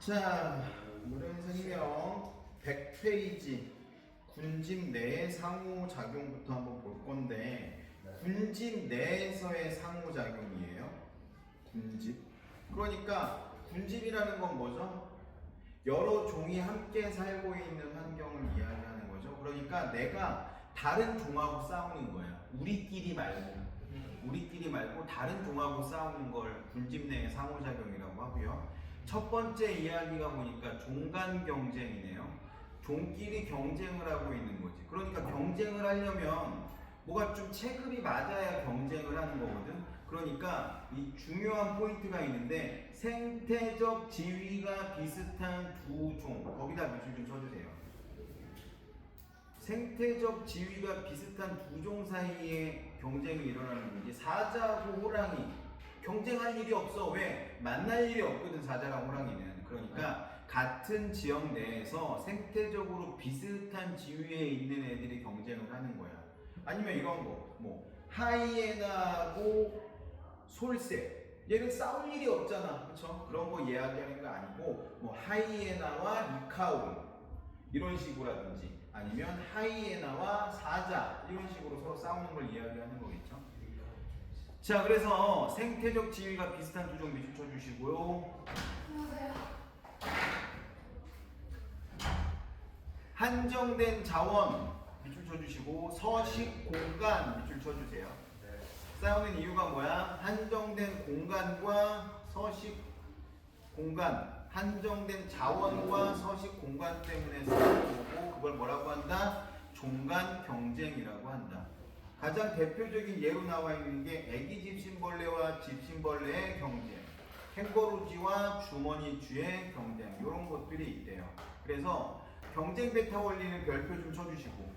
자, 오늘은 생명 100페이지 군집 내의 상호작용부터 한번 볼 건데, 군집 내에서의 상호작용이에요. 군집. 그러니까 군집이라는 건 뭐죠? 여러 종이 함께 살고 있는 환경을 이야기하는 거죠. 그러니까 내가 다른 종하고 싸우는 거야. 우리끼리 말고 다른 종하고 싸우는 걸 군집 내의 상호작용이라고 하고요. 첫 번째 이야기가 보니까 종간 경쟁이네요. 종끼리 경쟁을 하고 있는 거지. 그러니까 경쟁을 하려면 뭐가 좀 체급이 맞아야 경쟁을 하는 거거든. 그러니까 이 중요한 포인트가 있는데, 생태적 지위가 비슷한 두 종, 거기다 밑줄 좀 쳐주세요. 생태적 지위가 비슷한 두 종 사이에 경쟁이 일어나는 거지. 사자하고 호랑이 경쟁할 일이 없어. 왜? 만날 일이 없거든, 사자랑 호랑이는. 그러니까 같은 지역 내에서 생태적으로 비슷한 지위에 있는 애들이 경쟁을 하는 거야. 아니면 이런 거, 뭐 하이에나하고 솔새, 얘는 싸울 일이 없잖아, 그렇죠? 그런 거 이야기하는 거 아니고, 뭐 하이에나와 리카온 이런 식으로라든지, 아니면 하이에나와 사자 이런 식으로 서로 싸우는 걸 이야기하는 거겠죠. 자, 그래서 생태적 지위가 비슷한 두 종 밑줄 쳐주시고요. 한정된 자원 밑줄 쳐주시고, 서식 공간 밑줄 쳐주세요. 싸우는 이유가 뭐야? 한정된 공간과 서식 공간, 한정된 자원과 서식 공간 때문에 싸우는 거고, 그걸 뭐라고 한다? 종간 경쟁이라고 한다. 가장 대표적인 예로 나와 있는 게 애기 집신벌레와 집신벌레의 경쟁, 캥거루쥐와 주머니쥐의 경쟁, 이런 것들이 있대요. 그래서 경쟁 베타 원리는 별표 좀 쳐주시고,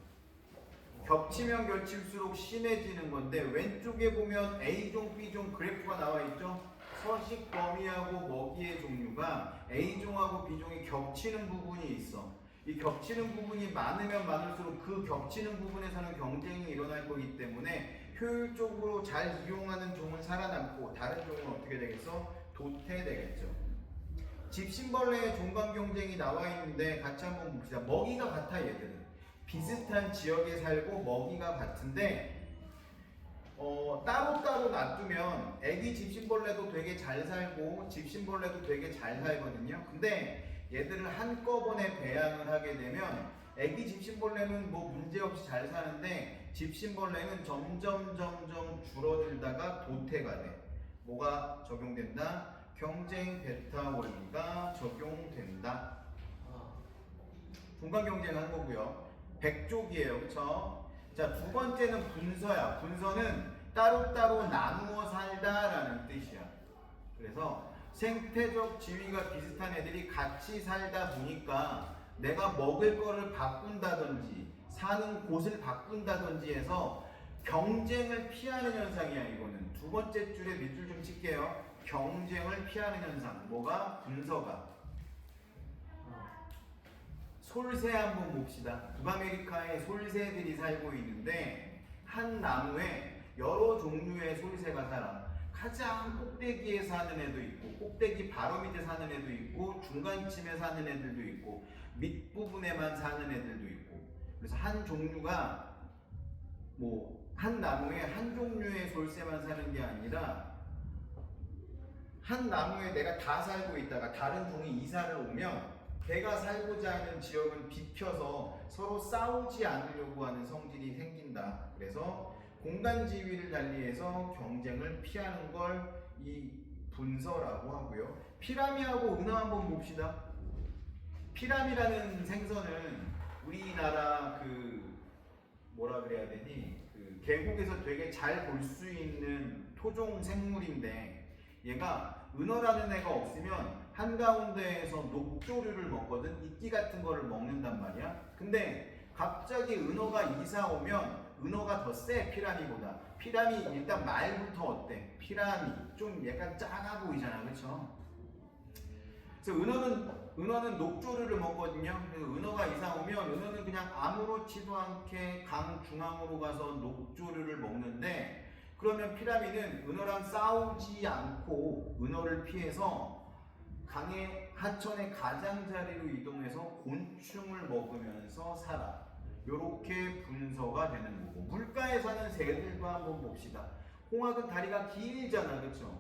겹치면 겹칠수록 심해지는 건데, 왼쪽에 보면 A종, B종 그래프가 나와 있죠? 서식 범위하고 먹이의 종류가 A종하고 B종이 겹치는 부분이 있어. 이 겹치는 부분이 많으면 많을수록 그 겹치는 부분에서는 경쟁이 일어날 거기 때문에 효율적으로 잘 이용하는 종은 살아남고, 다른 종은 어떻게 되겠어? 도태되겠죠. 집신벌레의 종간 경쟁이 나와 있는데 같이 한번 봅시다. 먹이가 같아, 얘들은. 비슷한 지역에 살고 먹이가 같은데, 따로따로 놔두면 애기 집신벌레도 되게 잘 살고 집신벌레도 되게 잘 살거든요. 근데 얘들을 한꺼번에 배양을 하게 되면 애기 집신벌레는 뭐 문제없이 잘 사는데, 집신벌레는 점점 줄어들다가 도태가 돼. 뭐가 적용된다? 경쟁 베타 원리가 적용된다. 중간 경쟁하는 거고요. 백족이에요, 그렇죠? 자, 두 번째는 분서야. 분서는 따로따로 나누어 살다라는 뜻이야. 그래서 생태적 지위가 비슷한 애들이 같이 살다 보니까 내가 먹을 거를 바꾼다든지 사는 곳을 바꾼다든지 해서 경쟁을 피하는 현상이야. 이거는 두 번째 줄에 밑줄 좀 칠게요. 경쟁을 피하는 현상. 뭐가? 분서가. 솔새 한번 봅시다. 북아메리카에 솔새들이 살고 있는데, 한 나무에 여러 종류의 솔새가 살아. 가장 꼭대기에 사는 애도 있고, 꼭대기 바로 밑에 사는 애도 있고, 중간쯤에 사는 애들도 있고, 밑부분에만 사는 애들도 있고. 그래서 한 종류가 한 나무에 한 종류의 솔새만 사는 게 아니라, 한 나무에 내가 다 살고 있다가 다른 종이 이사를 오면 걔가 살고자 하는 지역은 비켜서 서로 싸우지 않으려고 하는 성질이 생긴다. 그래서 공간 지위를 달리해서 경쟁을 피하는 걸 이 분서라고 하고요. 피라미하고 은어 한번 봅시다. 피라미라는 생선은 우리나라 뭐라 그래야 되니? 계곡에서 되게 잘 볼 수 있는 토종 생물인데, 얘가 은어라는 애가 없으면 한가운데에서 녹조류를 먹거든. 이끼 같은 거를 먹는단 말이야. 근데 갑자기 은어가 이사 오면 은어가 더 세, 피라미보다. 피라미 일단 말부터 어때? 피라미 좀 약간 작아 보이잖아, 그렇죠? 그래서 은어는 녹조류를 먹거든요. 그래서 은어가 이사 오면 은어는 그냥 아무렇지도 않게 강 중앙으로 가서 녹조류를 먹는데, 그러면 피라미는 은어랑 싸우지 않고 은어를 피해서 강의 하천의 가장자리로 이동해서 곤충을 먹으면서 살아. 요렇게 분서가 되는 거고, 물가에 사는 새들도 한번 봅시다. 홍학은 다리가 길잖아, 그렇죠?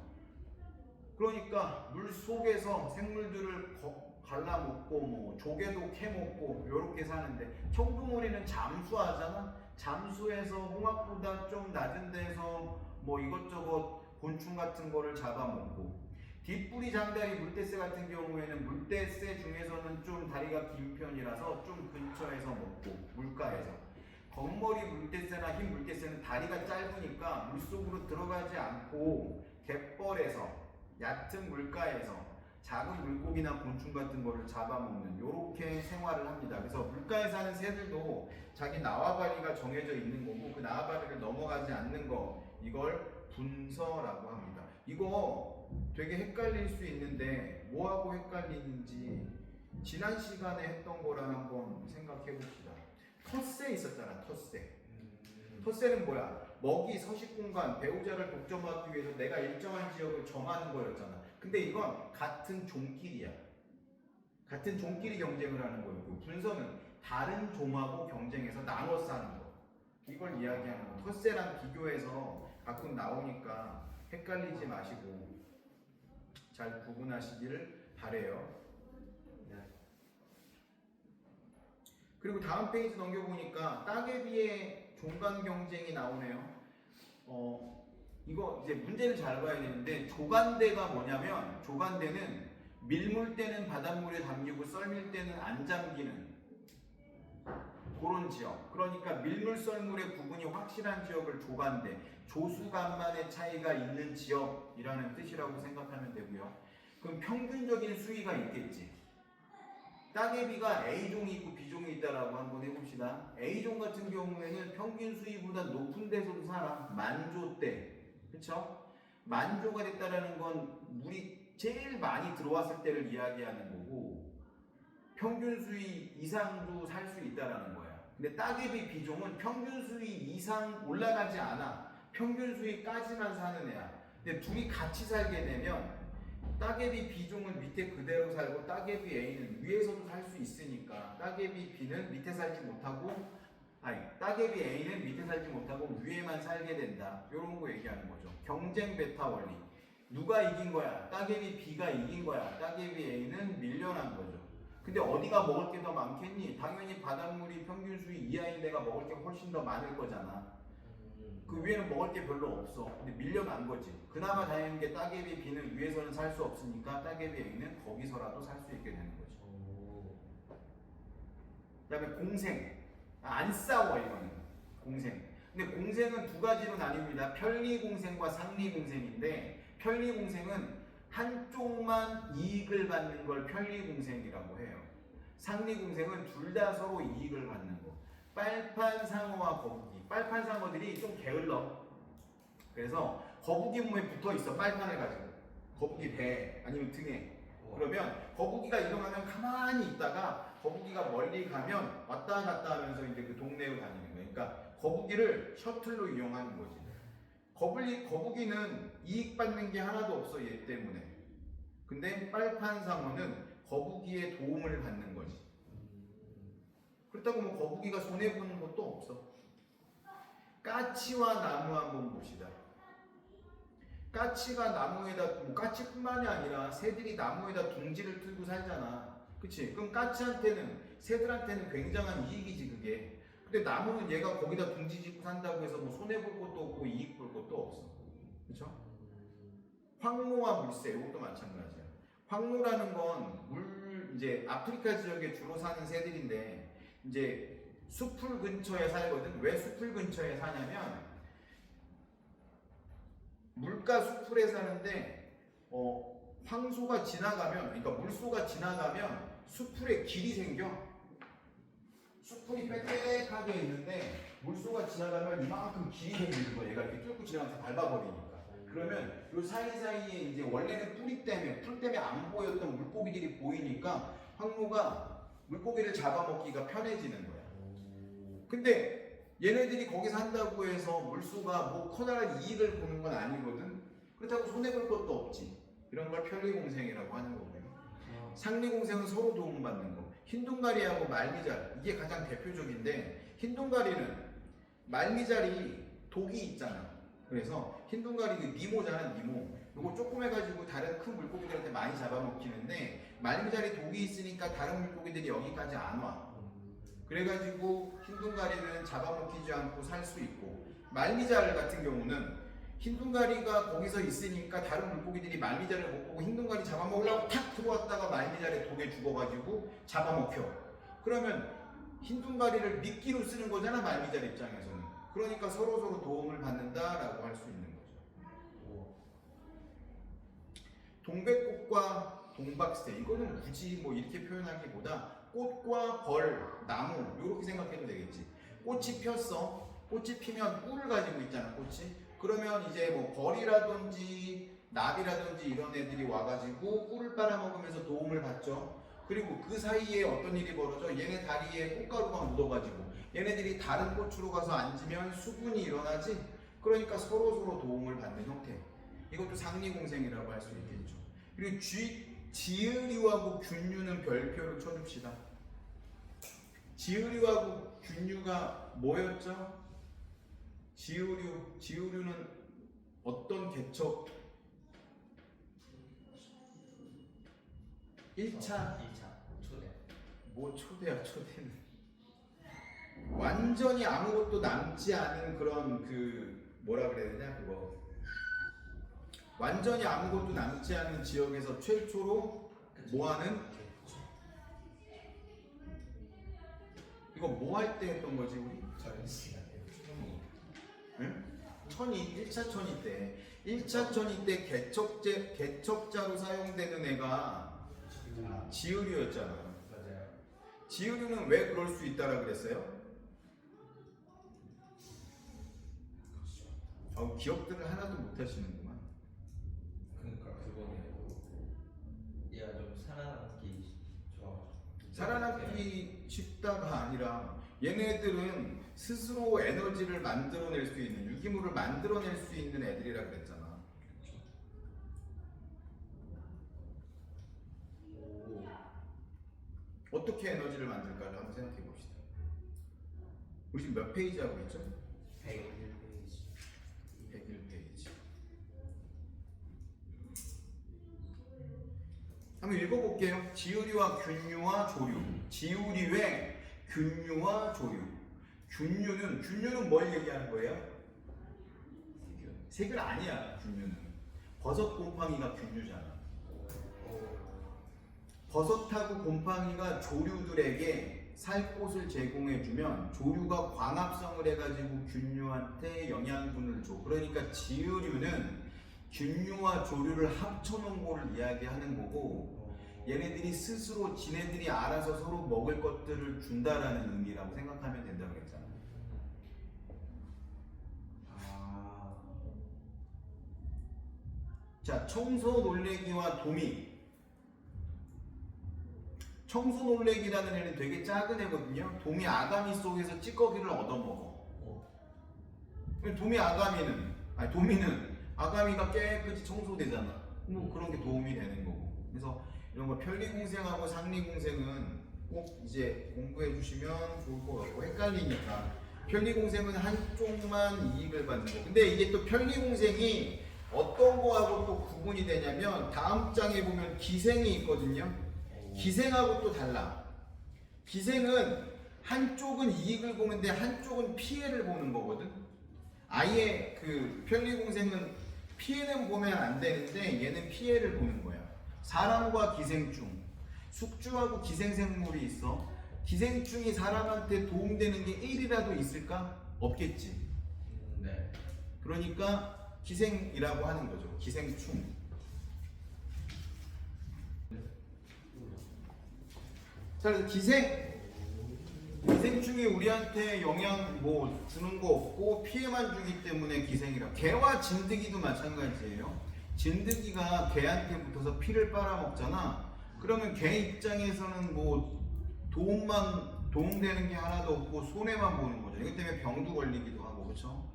그러니까 물 속에서 생물들을 갈라먹고 뭐 조개도 캐먹고 요렇게 사는데, 청두머리는 잠수하잖아. 잠수해서 홍학보다 좀 낮은 데서 뭐 이것저것 곤충 같은 거를 잡아먹고, 뒷부리 장다리 물대새 같은 경우에는 물대새 중에서는 좀 다리가 긴 편이라서 좀 근처에서 먹고, 물가에서. 겉머리 물대새나 흰 물대새는 다리가 짧으니까 물속으로 들어가지 않고 갯벌에서, 얕은 물가에서 작은 물고기나 곤충 같은 거를 잡아먹는 요렇게 생활을 합니다. 그래서 물가에 사는 새들도 자기縄張리가 정해져 있는 거고, 그縄張리를 넘어가지 않는 거, 이걸 분서라고 합니다. 이거 되게 헷갈릴 수 있는데 뭐하고 헷갈리는지 지난 시간에 했던 거랑 한번 생각해 봅시다. 텃새 있었잖아, 텃새. 텃새는 뭐야? 먹이, 서식 공간, 배우자를 독점하기 위해서 내가 일정한 지역을 정하는 거였잖아. 근데 이건 같은 종끼리야. 같은 종끼리 경쟁을 하는 거였고, 분서는 다른 종하고 경쟁해서 나눠 사는 거. 이걸 이야기하는 거. 텃새랑 비교해서 가끔 나오니까 헷갈리지 마시고 잘 구분하시기를 바래요. 그리고 다음 페이지 넘겨보니까 따개비의 종간 경쟁이 나오네요. 이거 이제 문제를 잘 봐야 되는데, 조간대가 뭐냐면, 조간대는 밀물 때는 바닷물에 담기고 썰밀 때는 안 잠기는 그런 지역. 그러니까 밀물 썰물의 구분이 확실한 지역을 조간대, 조수간만의 차이가 있는 지역이라는 뜻이라고 생각하면 되고요. 그럼 평균적인 수위가 있겠지. 따개비가 A종이 있고 B종이 있다라고 한번 해봅시다. A종 같은 경우에는 평균 수위보다 높은 데서도 살아. 만조대. 그쵸? 만조가 됐다라는 건 물이 제일 많이 들어왔을 때를 이야기하는 거고, 평균 수위 이상도 살 수 있다라는 거야. 근데 따개비 B종은 평균 수위 이상 올라가지 않아. 평균 수위까지만 사는 애야. 근데 둘이 같이 살게 되면 따개비 B종은 밑에 그대로 살고 따개비 A는 위에서도 살 수 있으니까 따개비 B는 밑에 살지 못하고, 따개비 A는 밑에 살지 못하고 위에만 살게 된다. 이런 거 얘기하는 거죠. 경쟁 베타 원리. 누가 이긴 거야? 따개비 B가 이긴 거야. 따개비 A는 밀려난 거죠. 근데 어디가 먹을 게 더 많겠니? 당연히 바닷물이 평균 수위 이하인 데가 먹을 게 훨씬 더 많을 거잖아. 그 위에는 먹을 게 별로 없어. 근데 밀려난 거지. 그나마 다행인 게 따개비 B는 위에서는 살 수 없으니까 따개비 A는 거기서라도 살 수 있게 되는 거지. 그 다음에 공생. 안 싸워, 이거는. 공생. 근데 공생은 두 가지로 나뉩니다. 편리공생과 상리공생인데, 편리공생은 한쪽만 이익을 받는 걸 편리공생이라고 해요. 상리공생은 둘 다 서로 이익을 받는 거. 빨판상어와 거북이. 빨판상어들이 좀 게을러. 그래서 거북이 몸에 붙어 있어, 빨판을 가지고. 거북이 배 아니면 등에. 그러면 거북이가 이동하면 가만히 있다가 거북이가 멀리 가면 왔다 갔다 하면서 이제 그 동네로 다니는 거예요. 그러니까 거북이를 셔틀로 이용하는 거지. 거북이는 이익 받는 게 하나도 없어, 얘 때문에. 근데 빨판상어는 거북이의 도움을 받는 거지. 그렇다고 뭐 거북이가 손해보는 것도 없어. 까치와 나무 한번 봅시다. 까치가 나무에다, 뭐 까치뿐만이 아니라 새들이 나무에다 둥지를 틀고 살잖아. 그치? 그럼 까치한테는, 새들한테는 굉장한 이익이지, 그게. 근데 나무는 얘가 거기다 둥지 짓고 산다고 해서 뭐 손해볼 것도 없고 이익 볼 것도 없어. 그쵸? 황노와 물새, 이것도 마찬가지야. 황노라는 건 이제 아프리카 지역에 주로 사는 새들인데, 이제 숲풀 근처에 살거든. 왜 숲풀 근처에 사냐면, 물가 숲풀에 사는데, 황소가 지나가면, 그러니까 물소가 지나가면 숲풀에 길이 생겨. 숲풀이 빽빽하게 있는데 물소가 지나가면 이만큼 길이 생기는 거야. 얘가 이렇게 뚫고 지나가면서 밟아버리니까. 그러면 요 사이사이에 이제 원래는 풀 때문에 안 보였던 물고기들이 보이니까 황소가 물고기를 잡아먹기가 편해지는 거야. 근데 얘네들이 거기서 한다고 해서 물소가 뭐 커다란 이익을 보는 건 아니거든. 그렇다고 손해볼 것도 없지. 이런 걸 편리공생이라고 하는 거고요. 상리공생은 서로 도움받는 거. 흰둥가리하고 말미잘 이게 가장 대표적인데 흰둥가리는 말미잘이 독이 있잖아. 그래서 흰둥가리 그 니모잖아 니모. 요거 조금 해가지고 다른 큰 물고기들한테 많이 잡아먹히는데 말미잘이 독이 있으니까 다른 물고기들이 여기까지 안 와. 그래가지고 흰둥가리는 잡아먹히지 않고 살 수 있고 말미잘 같은 경우는 흰둥가리가 거기서 있으니까 다른 물고기들이 말미잘을 못 보고 흰둥가리 잡아먹으려고 탁 들어왔다가 말미잘의 독에 죽어가지고 잡아먹혀. 그러면 흰둥가리를 미끼로 쓰는 거잖아 말미잘 입장에서는. 그러니까 서로서로 도움을 받는다라고 할 수 있는 거죠. 동백꽃과 동박새 이거는 굳이 뭐 이렇게 표현하기보다 꽃과 벌, 나무 이렇게 생각해도 되겠지. 꽃이 폈어. 꽃이 피면 꿀을 가지고 있잖아 꽃이. 그러면 이제 뭐 벌이라든지 나비라든지 이런 애들이 와가지고 꿀을 빨아먹으면서 도움을 받죠. 그리고 그 사이에 어떤 일이 벌어져? 얘네 다리에 꽃가루가 묻어가지고 얘네들이 다른 꽃으로 가서 앉으면 수분이 일어나지. 그러니까 서로서로 도움을 받는 형태. 이것도 상리공생이라고 할 수 있겠죠. 그리고 지으류하고 균류는 별표를 쳐줍시다. 지으류하고 균류가 뭐였죠? 지으류는 어떤 개척? 1차 초대. 뭐 초대야 초대는 완전히 아무것도 남지 않은 그런 그 뭐라 그래야 되냐 그거 완전히 아무것도 남지 않은 지역에서 최초로 뭐하는 이거 뭐 할 때 했던 거지 우리? 응? 천이 1차 천이 때 1차 천이 때 개척자로 사용되는 애가 지으류였잖아. 맞아요. 지으류는 왜 그럴 수 있다라 그랬어요? 기억들을 하나도 못 하시는구만. 그러니까 그거는 얘가 좀 살아남기 좋아. 살아남기 쉽다가 아니라 얘네들은 스스로 에너지를 만들어낼 수 있는 유기물을 만들어낼 수 있는 애들이라 그랬잖아. 어떻게 에너지를 만들까를 한번 생각해 봅시다. 우리 지금 몇 페이지 하고 있죠? 101페이지. 101페이지. 한번 읽어볼게요. 지우류와 균류와 조류. 지우류의 균류와 조류. 균류는 뭘 얘기하는 거예요? 세균 아니야. 균류는 버섯 곰팡이가 균류잖아. 버섯하고 곰팡이가 조류들에게 살 곳을 제공해주면 조류가 광합성을 해가지고 균류한테 영양분을 줘. 그러니까 지으류는 균류와 조류를 합쳐놓은 거를 이야기하는 거고 얘네들이 스스로 지네들이 알아서 서로 먹을 것들을 준다라는 의미라고 생각하면 된다고 그랬잖아. 자, 청소 놀래기와 도미. 청소 놀래기라는 애는 되게 작은 애거든요. 도미 아가미 속에서 찌꺼기를 얻어먹어. 도미는 아가미가 깨끗이 청소되잖아. 뭐 그런 게 도움이 되는 거고. 그래서 이런 거 편리공생하고 상리공생은 꼭 이제 공부해 주시면 좋을 것 같고, 헷갈리니까 편리공생은 한쪽만 이익을 받는 거. 근데 이게 또 편리공생이 어떤 거하고 또 구분이 되냐면 다음 장에 보면 기생이 있거든요. 기생하고 또 달라. 기생은 한쪽은 이익을 보는데 한쪽은 피해를 보는 거거든. 아예 그 편리공생은 피해는 보면 안 되는데 얘는 피해를 보는 거야. 사람과 기생충, 숙주하고 기생생물이 있어. 기생충이 사람한테 도움되는 게 1이라도 있을까? 없겠지. 네. 그러니까 기생이라고 하는 거죠. 기생충. 자, 그래서 기생충이 우리한테 영향 뭐 주는 거 없고 피해만 주기 때문에 기생이라. 개와 진드기도 마찬가지예요. 진드기가 개한테 붙어서 피를 빨아먹잖아. 그러면 개 입장에서는 뭐 도움되는 게 하나도 없고 손해만 보는 거죠. 이것 때문에 병도 걸리기도 하고, 그렇죠?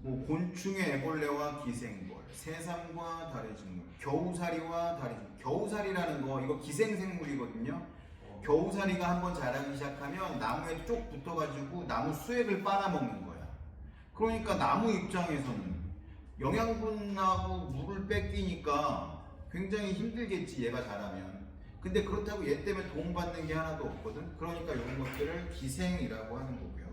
뭐 곤충의 애벌레와 기생벌, 새삼과 다래식물, 겨우사리와 다래식물. 겨우사리라는 거 이거 기생생물이거든요. 겨우사리가 한번 자라기 시작하면 나무에 쪽 붙어가지고 나무 수액을 빨아먹는 거야. 그러니까 나무 입장에서는 영양분하고 물을 뺏기니까 굉장히 힘들겠지, 얘가 자라면. 근데 그렇다고 얘 때문에 도움받는 게 하나도 없거든. 그러니까 이런 것들을 기생이라고 하는 거고요.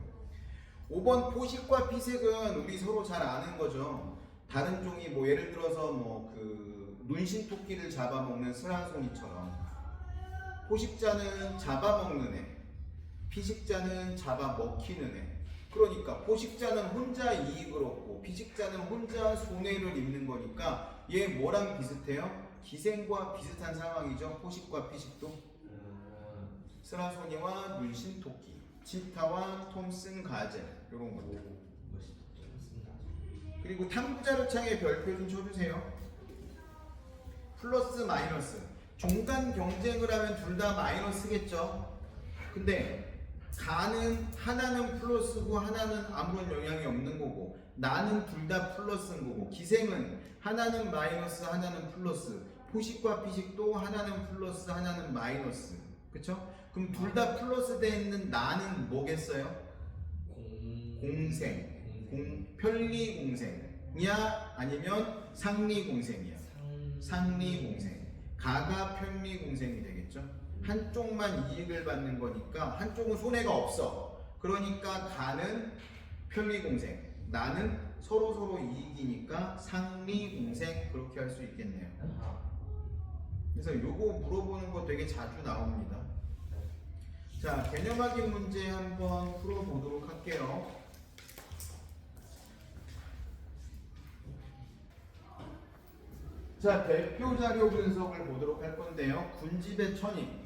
5번 포식과 피색은 우리 서로 잘 아는 거죠. 다른 종이 뭐 예를 들어서 뭐 그 눈신토끼를 잡아먹는 스라소니처럼 포식자는 잡아먹는 애, 피식자는 잡아먹히는 애. 그러니까 포식자는 혼자 이익을 얻고 피식자는 혼자 손해를 입는 거니까 얘 뭐랑 비슷해요? 기생과 비슷한 상황이죠. 포식과 피식도. 스라소니와 눈신토끼, 치타와 톰슨 가젤 이런 것들. 그리고 탐구자료창에 별표 좀 쳐주세요. 플러스 마이너스. 종간 경쟁을 하면 둘 다 마이너스겠죠. 근데 가는 하나는 플러스고 하나는 아무런 영향이 없는 거고, 나는 둘 다 플러스인 거고, 기생은 하나는 마이너스 하나는 플러스, 포식과 피식도 하나는 플러스 하나는 마이너스. 그쵸? 그럼 둘 다 플러스 돼 있는 나는 뭐겠어요? 공생. 편리공생이야 아니면 상리공생이야? 상리공생. 가가 편리공생이 되겠죠. 한쪽만 이익을 받는 거니까 한쪽은 손해가 없어. 그러니까 가는 편리공생, 나는 서로 이익이니까 상리공생. 그렇게 할 수 있겠네요. 그래서 요거 물어보는 거 되게 자주 나옵니다. 자, 개념 확인 문제 한번 풀어보도록 할게요. 자, 대표 자료 분석을 보도록 할 건데요. 군집의 천이.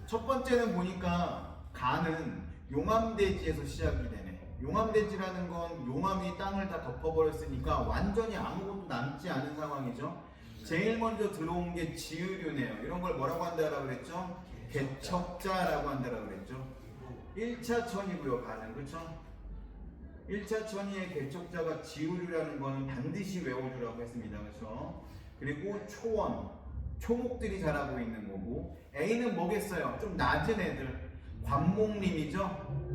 첫 번째는 보니까 가는 용암대지에서 시작이 되네. 용암대지라는 건 용암이 땅을 다 덮어버렸으니까 완전히 아무것도 남지 않은 상황이죠. 제일 먼저 들어온 게 지으류네요. 이런 걸 뭐라고 한다라고 그랬죠? 개척자라고 한다라고 그랬죠. 1차 천이고요, 가는. 그쵸? 1차 천이의 개척자가 지으류라는 거는 반드시 외워주라고 했습니다. 그쵸? 그리고 초원, 초목들이 자라고 있는 거고, A는 뭐겠어요? 좀 낮은 애들, 관목림이죠.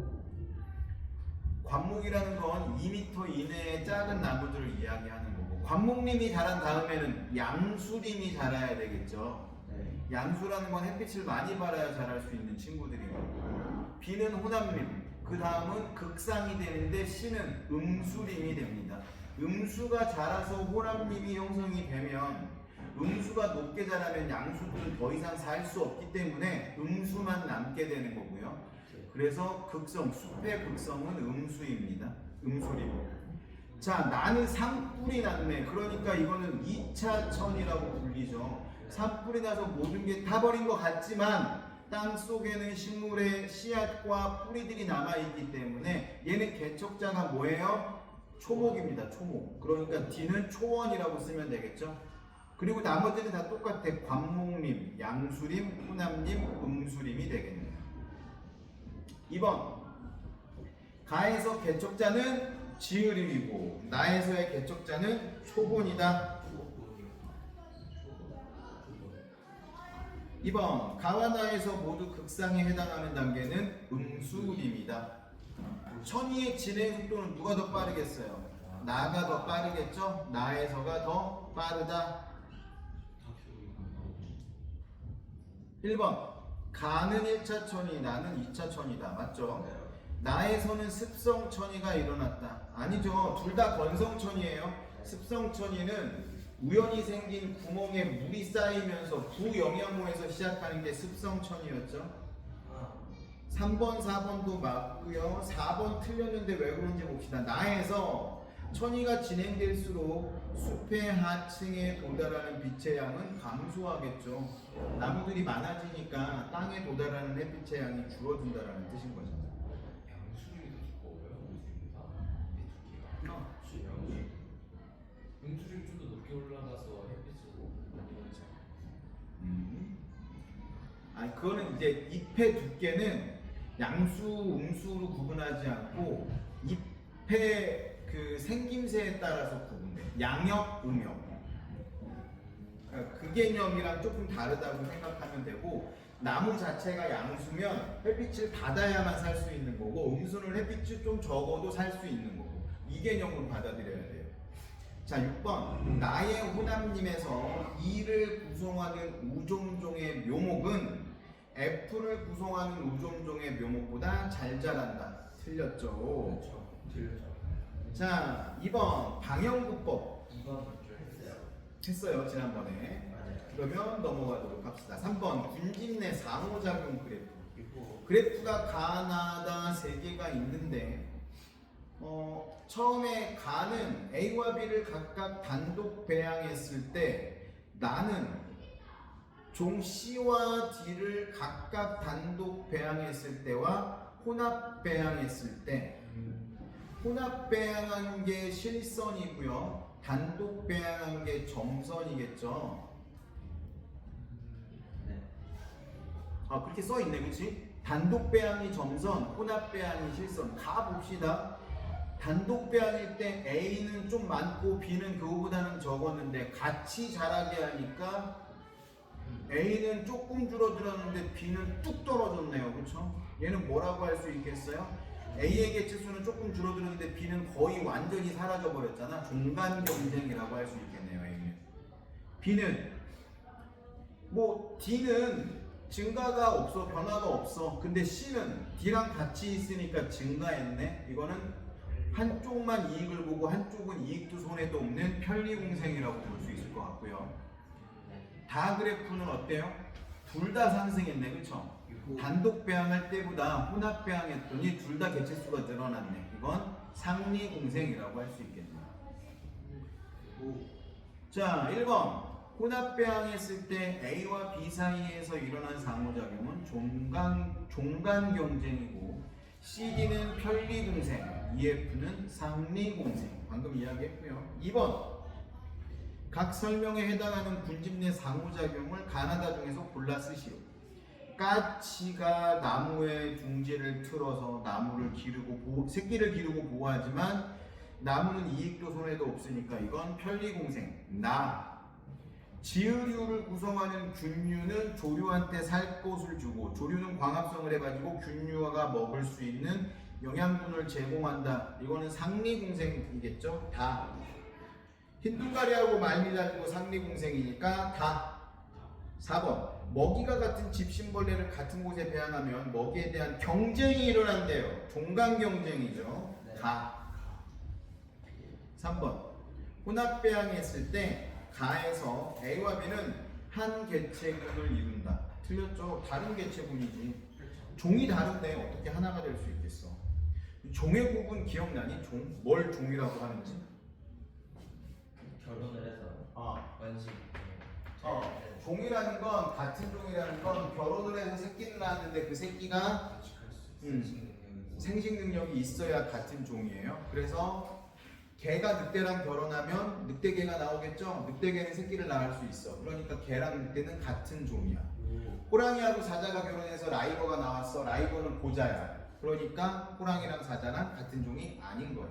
관목이라는 건 2m 이내의 작은 나무들을 이야기하는 거고, 관목림이 자란 다음에는 양수림이 자라야 되겠죠. 양수라는 건 햇빛을 많이 받아야 자랄 수 있는 친구들이고, B는 호남림, 그 다음은 극상이 되는데 C는 음수림이 됩니다. 음수가 자라서 호남림이 형성이 되면, 음수가 높게 자라면 양수들은 더 이상 살 수 없기 때문에 음수만 남게 되는 거고요. 그래서 극성, 숲의 극성은 음수입니다. 음수림. 자, 나는 산불이 났네. 그러니까 이거는 2차 천이라고 불리죠. 산불이 나서 모든 게 타버린 것 같지만 땅 속에는 식물의 씨앗과 뿌리들이 남아있기 때문에 얘는 개척자가 뭐예요? 초목입니다. 초목. 그러니까 D는 초원이라고 쓰면 되겠죠. 그리고 나머지는 다 똑같아. 관목림, 양수림, 호남림, 음수림이 되겠네요. 2번. 가에서 개척자는 지으림이고 나에서의 개척자는 초본이다. 2번. 가와 나에서 모두 극상에 해당하는 단계는 음수림이다. 천이의 진행 속도는 누가 더 빠르겠어요? 나가 더 빠르겠죠? 나에서가 더 빠르다. 1번. 가는 1차 천이, 나는 2차 천이다. 맞죠? 나에서는 습성 천이가 일어났다. 아니죠. 둘 다 건성 천이에요. 습성 천이는 우연히 생긴 구멍에 물이 쌓이면서 부영양호에서 시작하는 게 습성 천이었죠. 3번, 4번도 맞고요. 4번 틀렸는데 왜 그런지 봅시다. 나에서 천이가 진행될수록 숲의 하층에 도달하는 빛의 양은 감소하겠죠. 나무들이 많아지니까 땅에 도달하는 햇빛의 양이 줄어든다라는 뜻인 거죠. 양수림이 더 두꺼워요? 음수림보다? 음수림이 좀 더 높게 올라가서 햇빛을 보죠. 아니, 그거는 이제 잎의 두께는 양수, 음수로 구분하지 않고 잎의 그 생김새에 따라서 구분돼. 양역, 음역. 그러니까 그 개념이랑 조금 다르다고 생각하면 되고, 나무 자체가 양수면 햇빛을 받아야만 살 수 있는 거고, 음수는 햇빛이 좀 적어도 살 수 있는 거고, 이 개념으로 받아들여야 돼요. 자, 6번. 나의 호남님에서 E를 구성하는 우종종의 묘목은 F를 구성하는 우종종의 묘목보다 잘 자란다. 틀렸죠? 그렇죠. 틀렸죠. 자, 2번. 방영구법. 2번 먼저 했어요. 했어요, 지난번에. 맞아요. 그러면 넘어가도록 합시다. 3번. 군집내 상호작용 그래프. 이거 그래프가 가나다 3개가 있는데, 처음에 가는 A와 B를 각각 단독 배양했을 때 나는 종 C와 D를 각각 단독 배양했을 때와 혼합 배양했을 때, 혼합 배양한 게 실선이고요, 단독 배양한 게 점선이겠죠. 네. 아, 그렇게 써 있네, 그렇지? 단독 배양이 점선, 혼합 배양이 실선. 다 봅시다. 단독 배양일 때 A는 좀 많고 B는 그거보다는 적었는데 같이 자라게 하니까 A는 조금 줄어들었는데 B는 뚝 떨어졌네요. 그렇죠? 얘는 뭐라고 할 수 있겠어요? A의 개체수는 조금 줄어들었는데 B는 거의 완전히 사라져 버렸잖아. 중간 경쟁이라고 할 수 있겠네요. A는. B는 뭐 D는 증가가 없어, 변화가 없어. 근데 C는 D랑 같이 있으니까 증가했네. 이거는 한쪽만 이익을 보고 한쪽은 이익도 손해도 없는 편리공생이라고 볼 수 있을 것 같고요. 다 그래프는 어때요? 둘 다 상승했네, 그렇죠? 단독 배양할 때보다 혼합 배양했더니 둘 다 개체수가 늘어났네. 이건 상리공생이라고 할 수 있겠네요. 자, 1번. 혼합 배양했을 때 A와 B 사이에서 일어난 상호작용은 종간 경쟁이고, CD는 편리공생, EF는 상리공생. 방금 이야기했고요. 2번. 각 설명에 해당하는 군집 내 상호작용을 가나다 중에서 골라 쓰시오. 까치가 나무에 둥지를 틀어서 나무를 기르고 새끼를 기르고 보호하지만 나무는 이익도 손해도 없으니까 이건 편리공생. 지으류를 구성하는 균류는 조류한테 살 것을 주고, 조류는 광합성을 해가지고 균류가 먹을 수 있는 영양분을 제공한다. 이거는 상리공생이겠죠? 다. 흰둥가리하고 말미잘고 상리공생이니까 다. 4번. 먹이가 같은 집신벌레를 같은 곳에 배양하면 먹이에 대한 경쟁이 일어난대요. 종간 경쟁이죠. 네. 가. 3번. 혼합 배양했을 때 가에서 A와 B는 한 개체군을 이룬다. 틀렸죠? 다른 개체군이지. 종이 다른데 어떻게 하나가 될 수 있겠어? 종의 구분 기억나니? 종? 뭘 종이라고 하는지? 결혼을 해서 원식. 종이라는 건, 같은 종이라는 건 결혼을 해서 새끼를 낳았는데 그 새끼가 생식 능력이 있어야 같은 종이에요. 그래서 개가 늑대랑 결혼하면 늑대개가 나오겠죠? 늑대개는 새끼를 낳을 수 있어. 그러니까 개랑 늑대는 같은 종이야. 호랑이하고 사자가 결혼해서 라이버가 나왔어. 라이버는 고자야. 그러니까 호랑이랑 사자랑 같은 종이 아닌 거야.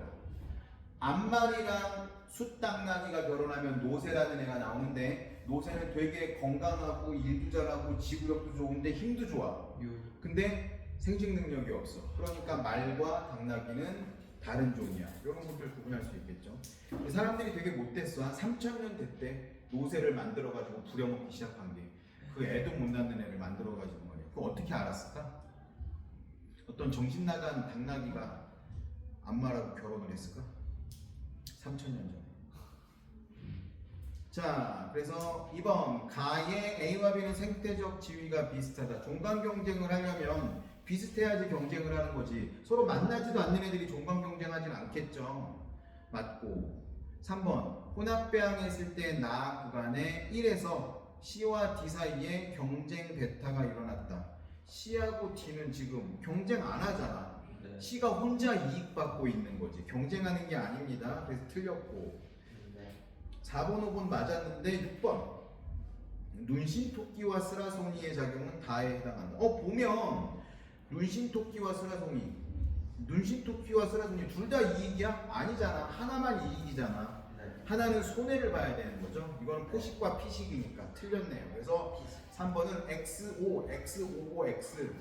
암말이랑 숫당나귀가 결혼하면 노새라는 애가 나오는데, 노새는 되게 건강하고 일도 잘하고 지구력도 좋은데 힘도 좋아. 근데 생식 능력이 없어. 그러니까 말과 당나귀는 다른 종이야. 이런 것들 구분할 수 있겠죠. 사람들이 되게 못됐어. 한 3000년 됐대. 노새를 만들어가지고 부려먹기 시작한 게. 그 애도 못 낳는 애를 만들어가지고 말이야. 그거 어떻게 알았을까? 어떤 정신 나간 당나귀가 암말하고 결혼을 했을까? 3000년 전에. 자, 그래서 2번. 가의 A와 B는 생태적 지위가 비슷하다. 종간 경쟁을 하려면 비슷해야지 경쟁을 하는 거지. 서로 만나지도 않는 애들이 종간 경쟁하진 않겠죠. 맞고. 3번. 혼합 배양했을 때 나 구간에 1에서 C와 D 사이에 경쟁 베타가 일어났다. C하고 D는 지금 경쟁 안 하잖아. 네. C가 혼자 이익 받고 있는 거지. 경쟁하는 게 아닙니다. 그래서 틀렸고. 네. 4번, 5번 맞았는데 6번. 눈신토끼와 스라소니의 작용은 다에 해당한다. 보면 눈신토끼와 스라소니 눈시토끼와 쓰라둥이 둘 다 이익이야? 아니잖아. 하나만 이익이잖아. 네. 하나는 손해를 봐야 되는 거죠. 이거는 포식과 피식이니까 틀렸네요. 그래서 3번은 X5, X55, X.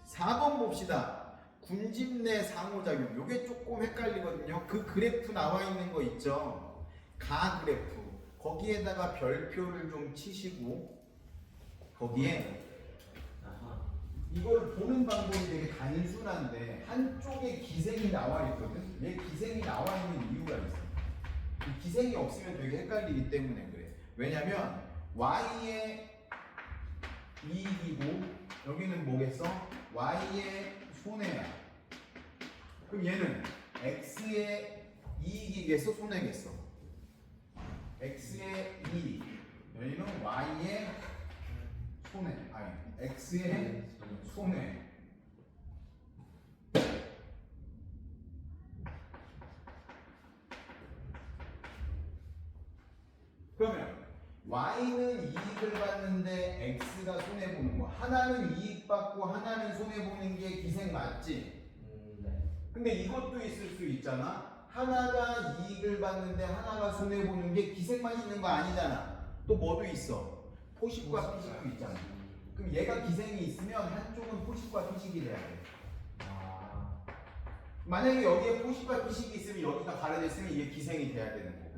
4번 봅시다. 군집 내 상호작용. 요게 조금 헷갈리거든요. 그 그래프 나와 있는 거 있죠. 가 그래프. 거기에다가 별표를 좀 치시고 거기에 아하. 이걸 보는 방법이 되게 단순한데 한쪽에 기생이 나와 있거든. 얘 기생이 나와 있는 이유가 있어. 이 기생이 없으면 되게 헷갈리기 때문에 그래. 왜냐면 y의 이익이고 여기는 뭐겠어? y의 손해야. 그럼 얘는 x의 이익이겠어? 손해겠어? x의 이익. 여기는 y의 손해. 아니 x의 손해. 그러면 y는 이익을 받는데 x가 손해 보는 거. 하나는 이익 받고 하나는 손해 보는 게 기생 맞지? 네. 근데 이것도 있을 수 있잖아. 하나가 이익을 받는데 하나가 손해 보는 게 기생만 있는 거 아니잖아. 또 뭐도 있어? 포식과 피식도 있잖아. 그럼 얘가 기생이 있으면 한쪽은 포식과 피식이 돼야 돼. 아. 만약에 여기에 포식과 피식이 있으면 여기가 가려졌으면 이게 기생이 돼야 되는 거고.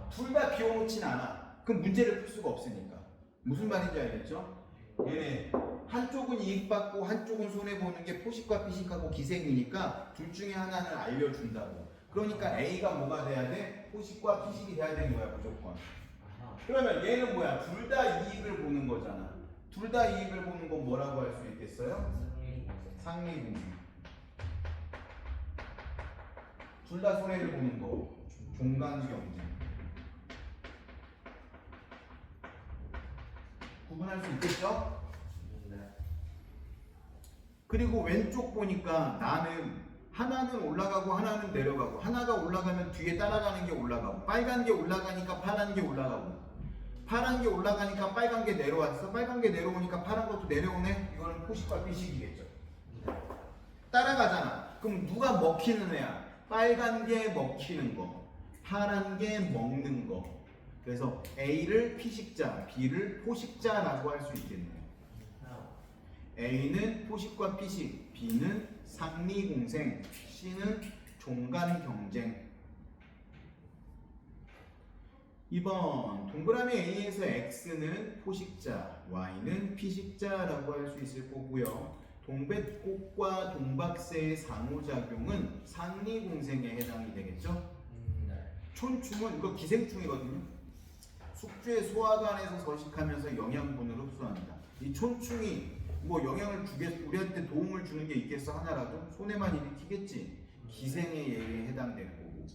둘 다 비워놓진 않아. 그럼 문제를 풀 수가 없으니까. 무슨 말인지 알겠죠? 얘네 한쪽은 이익 받고 한쪽은 손해 보는 게 포식과 피식하고 기생이니까 둘 중에 하나는 알려준다고. 그러니까 A가 뭐가 돼야 돼? 포식과 피식이 돼야 되는 거야 무조건. 아하. 그러면 얘는 뭐야? 둘 다 이익을 보는 거잖아. 둘 다 이익을 보는 건 뭐라고 할 수 있겠어요? 상리공생. 둘 다 손해를 보는 거. 종간경쟁. 구분할 수 있겠죠? 네. 그리고 왼쪽 보니까 나는 하나는 올라가고 하나는 내려가고 하나가 올라가면 뒤에 따라가는 게 올라가고 빨간 게 올라가니까 파란 게 올라가고 파란 게 올라가니까 빨간 게 내려왔어. 빨간 게 내려오니까 파란 것도 내려오네. 이거는 포식과 피식이겠죠. 따라가잖아. 그럼 누가 먹히는 애야? 빨간 게 먹히는 거, 파란 게 먹는 거. 그래서 A를 피식자, B를 포식자라고 할 수 있겠네요. A는 포식과 피식, B는 상리공생, C는 종간경쟁. 2번 동그라미 A에서 X는 포식자, Y는 피식자라고 할 수 있을 거고요. 동백꽃과 동박새의 상호작용은 상리공생에 해당이 되겠죠? 네. 촌충은 이거 기생충이거든요. 숙주의 소화관에서 서식하면서 영양분을 흡수한다. 이 촌충이 뭐 영향을 우리한테 도움을 주는 게 있겠어? 하나라도 손해만 일으키겠지. 기생의 예에 해당될 거고.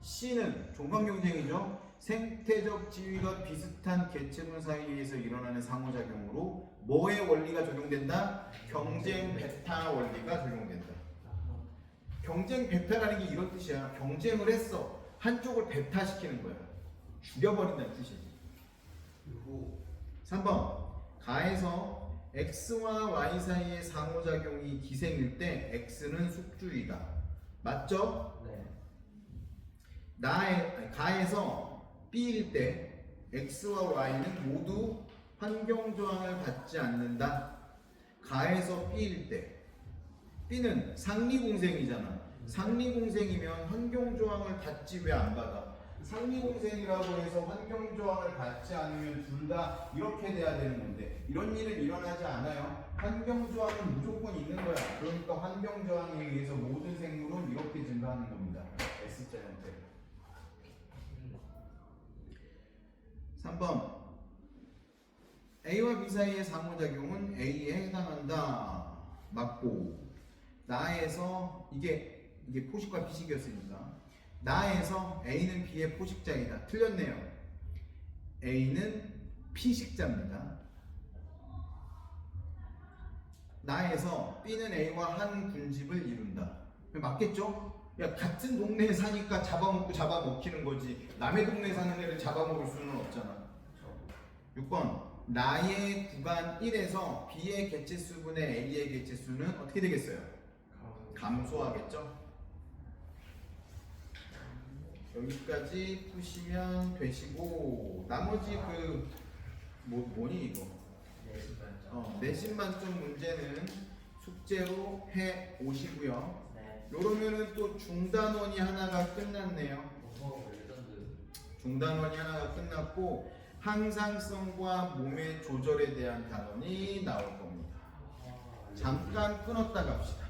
C는 종간경쟁이죠. 생태적 지위가 비슷한 개체군 사이에서 일어나는 상호작용으로 뭐의 원리가 적용된다? 경쟁 배타 원리가 적용된다. 경쟁 배타라는 게 이런 뜻이야. 경쟁을 했어. 한쪽을 배타시키는 거야. 죽여버린다는 뜻이지. 3번 가에서 X와 Y 사이의 상호작용이 기생일 때 X는 숙주이다. 맞죠? 네. 가에서 B일 때 X와 Y는 모두 환경조항을 받지 않는다. 가에서 B일 때 B는 상리공생이잖아. 상리공생이면 환경조항을 받지 왜 안 받아? 상리공생이라고 해서 환경조항을 받지 않으면 둘 다 이렇게 돼야 되는 건데 이런 일은 일어나지 않아요. 환경조항은 무조건 있는 거야. 그러니까 환경조항에 의해서 모든 생물은 이렇게 증가하는 겁니다. S자 형태. 3번 A와 B 사이의 상호작용은 A에 해당한다. 맞고 나에서 이게 포식과 피식이었으니까 나에서 A는 B의 포식자이다. 틀렸네요. A는 피식자입니다. 나에서 B는 A와 한 군집을 이룬다. 맞겠죠? 야, 같은 동네에 사니까 잡아먹고 잡아먹히는 거지. 남의 동네에 사는 애를 잡아먹을 수는 없잖아. 6번 나의 구간 1에서 B의 개체수분의 A의 개체수는 어떻게 되겠어요? 감소하겠죠? 여기까지 푸시면 되시고 나머지 뭐니 이거? 내신 만점 문제는 숙제로 해 오시고요. 네. 요러면은 또 중단원이 하나가 끝났네요. 중단원이 하나가 끝났고 항상성과 몸의 조절에 대한 단원이 나올 겁니다. 잠깐 끊었다 갑시다.